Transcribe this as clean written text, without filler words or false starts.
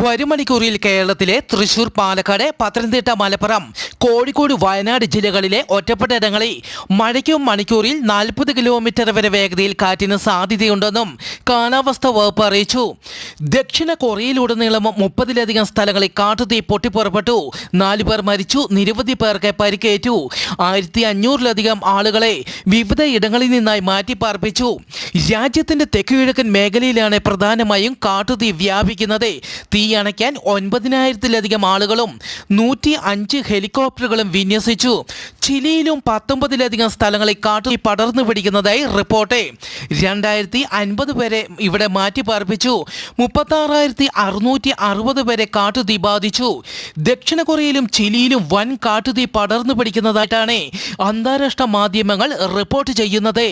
വരും മണിക്കൂറിൽ കേരളത്തിലെ തൃശൂർ, പാലക്കാട്, പത്തനംതിട്ട, മലപ്പുറം, കോഴിക്കോട്, വയനാട് ജില്ലകളിലെ ഒറ്റപ്പെട്ട ഇടങ്ങളിൽ മഴയ്ക്കും മണിക്കൂറിൽ 40 കിലോമീറ്റർ വരെ വേഗതയിൽ കാറ്റിന് സാധ്യതയുണ്ടെന്നും കാലാവസ്ഥാ വകുപ്പ് അറിയിച്ചു. ദക്ഷിണ കൊറിയയിലുടനീളം 30ലധികം സ്ഥലങ്ങളിൽ കാട്ടുതീ പൊട്ടിപ്പുറപ്പെട്ടു. 4 പേർ മരിച്ചു, നിരവധി പേർക്ക് പരിക്കേറ്റു. 1500ലധികം ആളുകളെ വിവിധ ഇടങ്ങളിൽ നിന്നായി മാറ്റിപ്പാർപ്പിച്ചു. രാജ്യത്തിന്റെ തെക്കുകിഴക്കൻ മേഖലയിലാണ് പ്രധാനമായും കാട്ടുതീ വ്യാപിക്കുന്നത്. തീ അണയ്ക്കാൻ 9000-ലധികം ആളുകളും 105 ഹെലികോപ്റ്ററുകളും വിന്യസിച്ചു. ചിലിയിലും 19ലധികം സ്ഥലങ്ങളിൽ കാട്ടുതീ പടർന്നു പിടിക്കുന്നതായി റിപ്പോർട്ട്. 2050 പേരെ ഇവിടെ മാറ്റിപ്പാർപ്പിച്ചു. 36,660 പേരെ കാട്ടുതീ ബാധിച്ചു. ദക്ഷിണ കൊറിയയിലും ചിലിയിലും വൻ കാട്ടുതീ പടർന്നു പിടിക്കുന്നതായിട്ടാണ് അന്താരാഷ്ട്ര മാധ്യമങ്ങൾ റിപ്പോർട്ട് ചെയ്യുന്നത്.